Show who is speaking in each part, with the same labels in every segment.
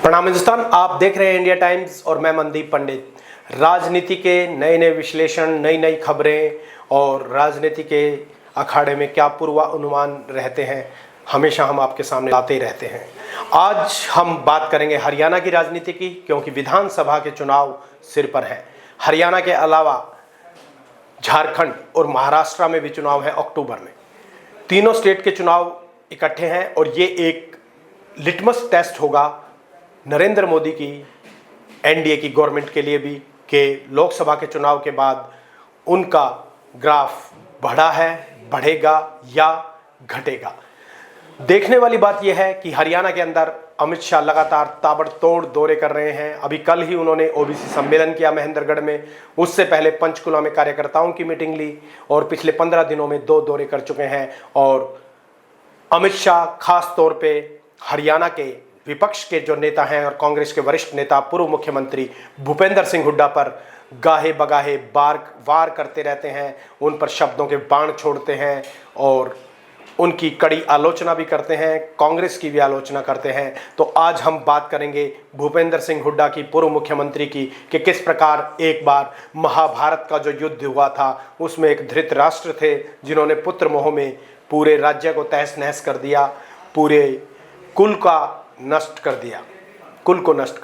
Speaker 1: प्रणाम हिंदुस्तान, आप देख रहे हैं इंडिया टाइम्स और मैं मनदीप पंडित। राजनीति के नए नए विश्लेषण, नई नई खबरें और राजनीति के अखाड़े में क्या पूर्वानुमान रहते हैं, हमेशा हम आपके सामने लाते ही रहते हैं। आज हम बात करेंगे हरियाणा की राजनीति की, क्योंकि विधानसभा के चुनाव सिर पर हैं। हरियाणा के अलावा झारखंड और महाराष्ट्र में भी चुनाव है अक्टूबर में। तीनों स्टेट के चुनाव इकट्ठे हैं और ये एक लिटमस टेस्ट होगा नरेंद्र मोदी की एनडीए की गवर्नमेंट के लिए भी, कि लोकसभा के चुनाव के बाद उनका ग्राफ बढ़ा है, बढ़ेगा या घटेगा। देखने वाली बात यह है कि हरियाणा के अंदर अमित शाह लगातार ताबड़तोड़ दौरे कर रहे हैं। अभी कल ही उन्होंने ओबीसी सम्मेलन किया महेंद्रगढ़ में, उससे पहले पंचकुला में कार्यकर्ताओं की मीटिंग ली और पिछले 15 दिनों में 2 दौरे कर चुके हैं। और अमित शाह खास तौर पे हरियाणा के विपक्ष के जो नेता हैं और कांग्रेस के वरिष्ठ नेता पूर्व मुख्यमंत्री भूपेंद्र सिंह हुड्डा पर गाहे बगाहे वार करते रहते हैं, उन पर शब्दों के बाण छोड़ते हैं और उनकी कड़ी आलोचना भी करते हैं, कांग्रेस की भी आलोचना करते हैं। तो आज हम बात करेंगे भूपेंद्र सिंह हुड्डा की, पूर्व मुख्यमंत्री की, कि किस प्रकार एक बार महाभारत का जो युद्ध हुआ था उसमें एक धृतराष्ट्र थे जिन्होंने पुत्र मोह में पूरे राज्य को तहस नहस कर दिया, पूरे कुल को नष्ट कर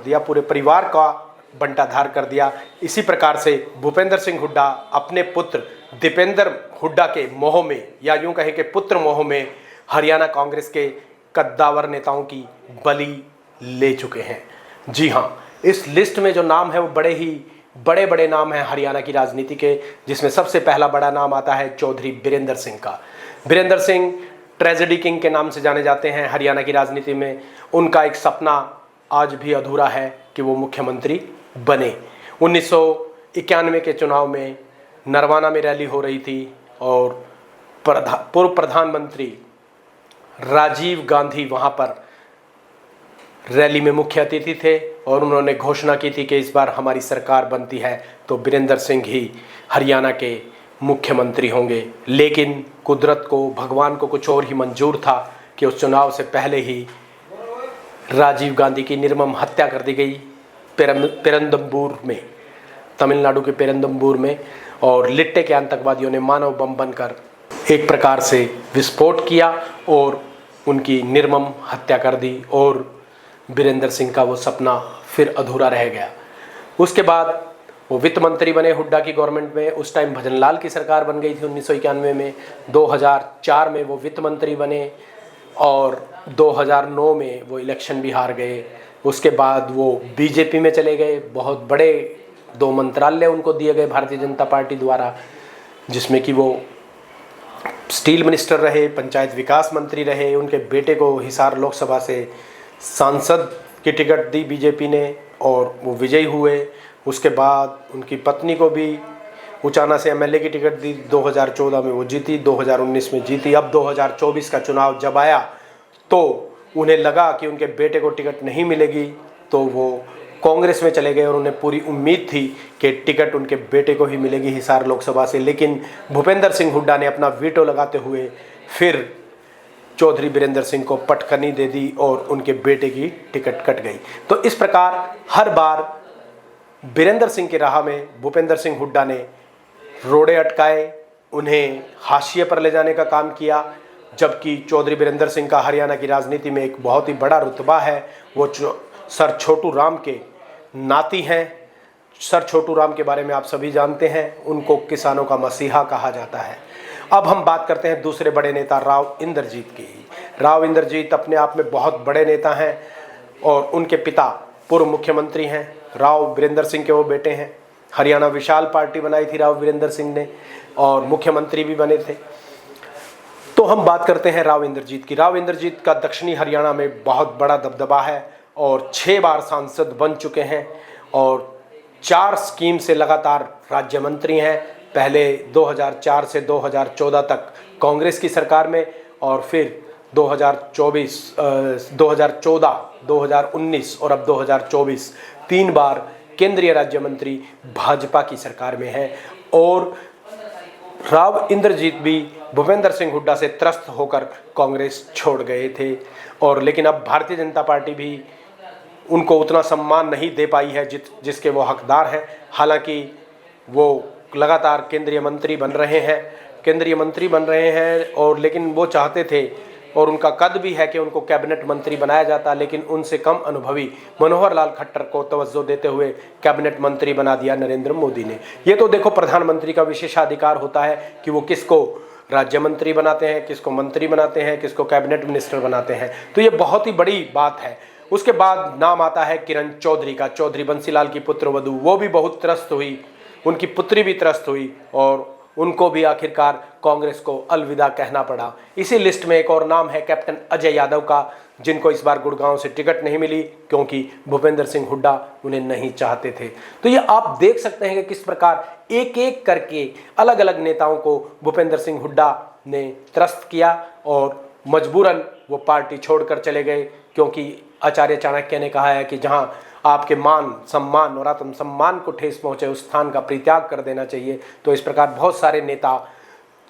Speaker 1: दिया, पूरे परिवार का बंटाधार कर दिया। इसी प्रकार से भूपेंद्र सिंह हुड्डा अपने पुत्र दीपेंद्र हुड्डा के मोह में, या यूं कहें कि पुत्र मोह में, हरियाणा कांग्रेस के कद्दावर नेताओं की बलि ले चुके हैं। जी हाँ, इस लिस्ट में जो नाम है वो बड़े नाम हैं हरियाणा की राजनीति के, जिसमें सबसे पहला बड़ा नाम आता है चौधरी बीरेंद्र सिंह का। बीरेंद्र सिंह ट्रेजेडी किंग के नाम से जाने जाते हैं हरियाणा की राजनीति में। उनका एक सपना आज भी अधूरा है कि वो मुख्यमंत्री बने। 1991 के चुनाव में नरवाना में रैली हो रही थी और पूर्व प्रधानमंत्री राजीव गांधी वहाँ पर रैली में मुख्य अतिथि थे और उन्होंने घोषणा की थी कि इस बार हमारी सरकार बनती है तो बीरेंद्र सिंह ही हरियाणा के मुख्यमंत्री होंगे। लेकिन कुदरत को, भगवान को कुछ और ही मंजूर था कि उस चुनाव से पहले ही राजीव गांधी की निर्मम हत्या कर दी गई पेरंदम्बूर में, तमिलनाडु के पेरंदम्बूर में, और लिट्टे के आतंकवादियों ने मानव बम बनकर एक प्रकार से विस्फोट किया और उनकी निर्मम हत्या कर दी और बीरेंद्र सिंह का वो सपना फिर अधूरा रह गया। उसके बाद वो वित्त मंत्री बने हुड्डा की गवर्नमेंट में। उस टाइम भजनलाल की सरकार बन गई थी 1991 में। 2004 में वो वित्त मंत्री बने और 2009 में वो इलेक्शन भी हार गए। उसके बाद वो बीजेपी में चले गए। बहुत बड़े 2 मंत्रालय उनको दिए गए भारतीय जनता पार्टी द्वारा, जिसमें कि वो स्टील मिनिस्टर रहे, पंचायत विकास मंत्री रहे। उनके बेटे को हिसार लोकसभा से सांसद की टिकट दी बीजेपी ने और वो विजयी हुए। उसके बाद उनकी पत्नी को भी उचाना से एमएलए की टिकट दी। 2014 में वो जीती, 2019 में जीती। अब 2024 का चुनाव जब आया तो उन्हें लगा कि उनके बेटे को टिकट नहीं मिलेगी, तो वो कांग्रेस में चले गए और उन्हें पूरी उम्मीद थी कि टिकट उनके बेटे को ही मिलेगी हिसार लोकसभा से। लेकिन भूपेंद्र सिंह हुड्डा ने अपना वीटो लगाते हुए फिर चौधरी बीरेंद्र सिंह को पटकनी दे दी और उनके बेटे की टिकट कट गई। तो इस प्रकार हर बार बीरेंद्र सिंह की राह में भूपेंद्र सिंह हुड्डा ने रोड़े अटकाए, उन्हें हाशिए पर ले जाने का काम किया। जबकि चौधरी बीरेंद्र सिंह का हरियाणा की राजनीति में एक बहुत ही बड़ा रुतबा है। वो सर छोटू राम के नाती हैं। सर छोटू राम के बारे में आप सभी जानते हैं, उनको किसानों का मसीहा कहा जाता है। अब हम बात करते हैं दूसरे बड़े नेता राव इंद्रजीत की। राव इंद्रजीत अपने आप में बहुत बड़े नेता हैं और उनके पिता पूर्व मुख्यमंत्री हैं। राव बीरेंद्र सिंह के वो बेटे हैं। हरियाणा विशाल पार्टी बनाई थी राव बीरेंद्र सिंह ने और मुख्यमंत्री भी बने थे। तो हम बात करते हैं राव इंद्रजीत की। राव इंद्रजीत का दक्षिणी हरियाणा में बहुत बड़ा दबदबा है और 6 बार सांसद बन चुके हैं और 4 स्कीम से लगातार राज्य मंत्री हैं। पहले 2004 से 2014 तक कांग्रेस की सरकार में और फिर 2014, 2019 और अब 2024 3 बार केंद्रीय राज्य मंत्री भाजपा की सरकार में है। और राव इंद्रजीत भी भूपेंद्र सिंह हुड्डा से त्रस्त होकर कांग्रेस छोड़ गए थे और लेकिन अब भारतीय जनता पार्टी भी उनको उतना सम्मान नहीं दे पाई है जिसके वो हकदार हैं। हालांकि वो लगातार केंद्रीय मंत्री बन रहे हैं और लेकिन वो चाहते थे और उनका कद भी है कि उनको कैबिनेट मंत्री बनाया जाता, लेकिन उनसे कम अनुभवी मनोहर लाल खट्टर को तवज्जो देते हुए कैबिनेट मंत्री बना दिया नरेंद्र मोदी ने। ये तो देखो प्रधानमंत्री का विशेषाधिकार होता है कि वो किसको राज्य मंत्री बनाते हैं, किसको मंत्री बनाते हैं, किसको कैबिनेट मिनिस्टर बनाते हैं। तो ये बहुत ही बड़ी बात है। उसके बाद नाम आता है किरण चौधरी का। चौधरी बंसीलाल की पुत्रवधू, वो भी बहुत त्रस्त हुई, उनकी पुत्री भी त्रस्त हुई और उनको भी आखिरकार कांग्रेस को अलविदा कहना पड़ा। इसी लिस्ट में एक और नाम है कैप्टन अजय यादव का, जिनको इस बार गुड़गांव से टिकट नहीं मिली क्योंकि भूपेंद्र सिंह हुड्डा उन्हें नहीं चाहते थे। तो ये आप देख सकते हैं कि किस प्रकार एक एक करके अलग अलग नेताओं को भूपेंद्र सिंह हुड्डा ने त्रस्त किया और मजबूरन वो पार्टी छोड़कर चले गए, क्योंकि आचार्य चाणक्य ने कहा है कि जहां आपके मान सम्मान और आत्मसम्मान को ठेस पहुंचे उस स्थान का परित्याग कर देना चाहिए। तो इस प्रकार बहुत सारे नेता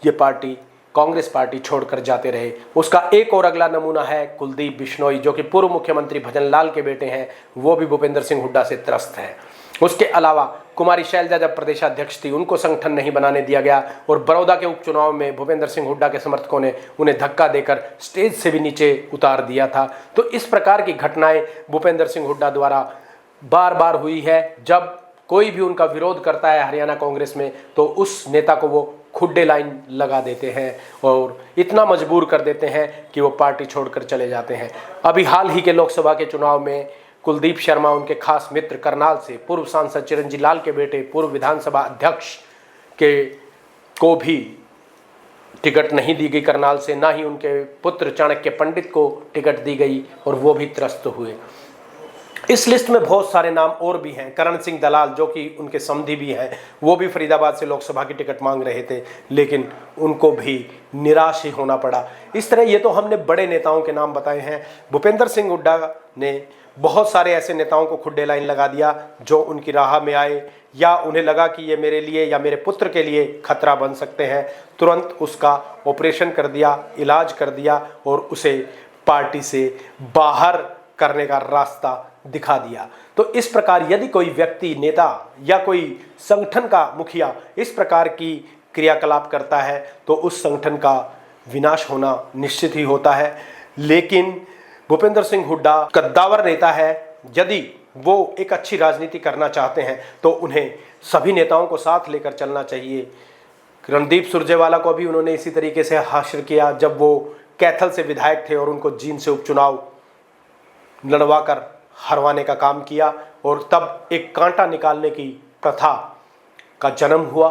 Speaker 1: ये पार्टी कांग्रेस पार्टी छोड़कर जाते रहे। उसका एक और अगला नमूना है कुलदीप बिश्नोई, जो कि पूर्व मुख्यमंत्री भजनलाल के बेटे हैं। वो भी भूपेंद्र सिंह हुड्डा से त्रस्त हैं। उसके अलावा कुमारी शैलजा जब प्रदेशाध्यक्ष थी, उनको संगठन नहीं बनाने दिया गया और बड़ौदा के उपचुनाव में भूपेंद्र सिंह हुड्डा के समर्थकों ने उन्हें धक्का देकर स्टेज से भी नीचे उतार दिया था। तो इस प्रकार की घटनाएं भूपेंद्र सिंह हुड्डा द्वारा बार बार हुई है। जब कोई भी उनका विरोध करता है हरियाणा कांग्रेस में, तो उस नेता को वो खुड्डे लाइन लगा देते हैं और इतना मजबूर कर देते हैं कि वो पार्टी छोड़कर चले जाते हैं। अभी हाल ही के लोकसभा के चुनाव में कुलदीप शर्मा, उनके खास मित्र करनाल से पूर्व सांसद चिरंजीव लाल के बेटे, पूर्व विधानसभा अध्यक्ष को भी टिकट नहीं दी गई करनाल से, ना ही उनके पुत्र चाणक्य पंडित को टिकट दी गई और वो भी त्रस्त हुए। इस लिस्ट में बहुत सारे नाम और भी हैं। करण सिंह दलाल, जो कि उनके समधी भी हैं, वो भी फरीदाबाद से लोकसभा की टिकट मांग रहे थे, लेकिन उनको भी निराश ही होना पड़ा। इस तरह ये तो हमने बड़े नेताओं के नाम बताए हैं। भूपेंद्र सिंह हुड्डा ने बहुत सारे ऐसे नेताओं को खुड्डे लाइन लगा दिया जो उनकी राह में आए या उन्हें लगा कि ये मेरे लिए या मेरे पुत्र के लिए खतरा बन सकते हैं। तुरंत उसका ऑपरेशन कर दिया, इलाज कर दिया और उसे पार्टी से बाहर करने का रास्ता दिखा दिया। तो इस प्रकार यदि कोई व्यक्ति, नेता या कोई संगठन का मुखिया इस प्रकार की क्रियाकलाप करता है तो उस संगठन का विनाश होना निश्चित ही होता है। लेकिन भूपेंद्र सिंह हुड्डा कद्दावर नेता है। यदि वो एक अच्छी राजनीति करना चाहते हैं तो उन्हें सभी नेताओं को साथ लेकर चलना चाहिए। रणदीप सुरजेवाला को भी उन्होंने इसी तरीके से हासिल किया जब वो कैथल से विधायक थे और उनको जींद से उपचुनाव लड़वाकर हरवाने का काम किया और तब एक कांटा निकालने की प्रथा का जन्म हुआ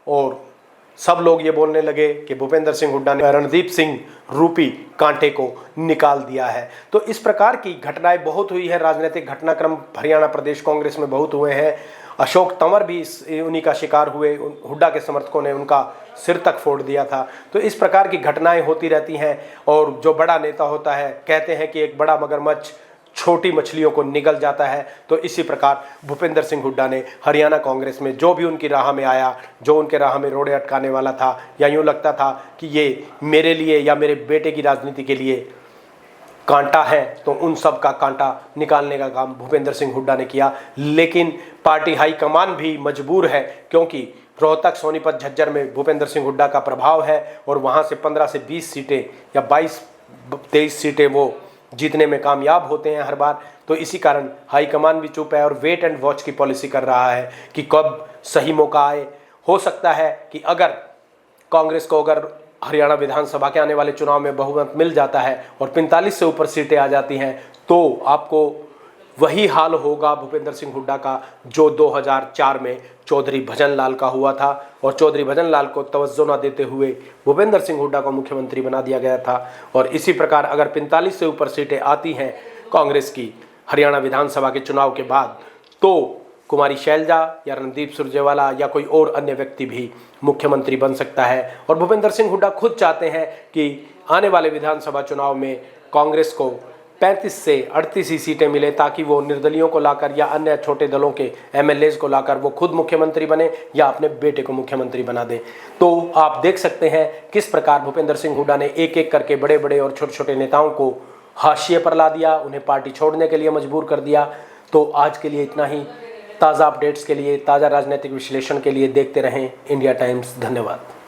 Speaker 1: और सब लोग ये बोलने लगे कि भूपेंद्र सिंह हुड्डा ने रणदीप सिंह रूपी कांटे को निकाल दिया है। तो इस प्रकार की घटनाएं बहुत हुई है। राजनीतिक घटनाक्रम हरियाणा प्रदेश कांग्रेस में बहुत हुए हैं। अशोक तंवर भी उन्हीं का शिकार हुए। हुड्डा के समर्थकों ने उनका सिर तक फोड़ दिया था। तो इस प्रकार की घटनाएं होती रहती हैं और जो बड़ा नेता होता है, कहते हैं कि एक बड़ा मगरमच्छ छोटी मछलियों को निगल जाता है। तो इसी प्रकार भूपेंद्र सिंह हुड्डा ने हरियाणा कांग्रेस में जो भी उनकी राह में आया, जो उनके राह में रोड़े अटकाने वाला था या यूँ लगता था कि ये मेरे लिए या मेरे बेटे की राजनीति के लिए कांटा है, तो उन सब का कांटा निकालने का काम भूपेंद्र सिंह हुड्डा ने किया। लेकिन पार्टी हाईकमान भी मजबूर है, क्योंकि रोहतक, सोनीपत, झज्जर में भूपेंद्र सिंह हुड्डा का प्रभाव है और वहाँ से 15 से 20 सीटें या 22-23 सीटें वो जीतने में कामयाब होते हैं हर बार। तो इसी कारण हाईकमान भी चुप है और वेट एंड वॉच की पॉलिसी कर रहा है कि कब सही मौका आए। हो सकता है कि अगर कांग्रेस को अगर हरियाणा विधानसभा के आने वाले चुनाव में बहुमत मिल जाता है और 45 से ऊपर सीटें आ जाती हैं, तो आपको वही हाल होगा भूपेंद्र सिंह हुड्डा का जो 2004 में चौधरी भजनलाल का हुआ था। और चौधरी भजनलाल को तवज्जो न देते हुए भूपेंद्र सिंह हुड्डा को मुख्यमंत्री बना दिया गया था। और इसी प्रकार अगर 45 से ऊपर सीटें आती हैं कांग्रेस की हरियाणा विधानसभा के चुनाव के बाद, तो कुमारी शैलजा या रणदीप सुरजेवाला या कोई और अन्य व्यक्ति भी मुख्यमंत्री बन सकता है। और भूपेंद्र सिंह हुड्डा खुद चाहते हैं कि आने वाले विधानसभा चुनाव में कांग्रेस को 35 से 38 ही सीटें मिले, ताकि वो निर्दलियों को लाकर या अन्य छोटे दलों के एमएलएज को लाकर वो खुद मुख्यमंत्री बने या अपने बेटे को मुख्यमंत्री बना दे। तो आप देख सकते हैं किस प्रकार भूपेंद्र सिंह हुड्डा ने एक एक करके बड़े बड़े और छोटे छोटे नेताओं को हाशिए पर ला दिया, उन्हें पार्टी छोड़ने के लिए मजबूर कर दिया। तो आज के लिए इतना ही। ताज़ा अपडेट्स के लिए, ताज़ा राजनीतिक विश्लेषण के लिए देखते रहें इंडिया टाइम्स। धन्यवाद।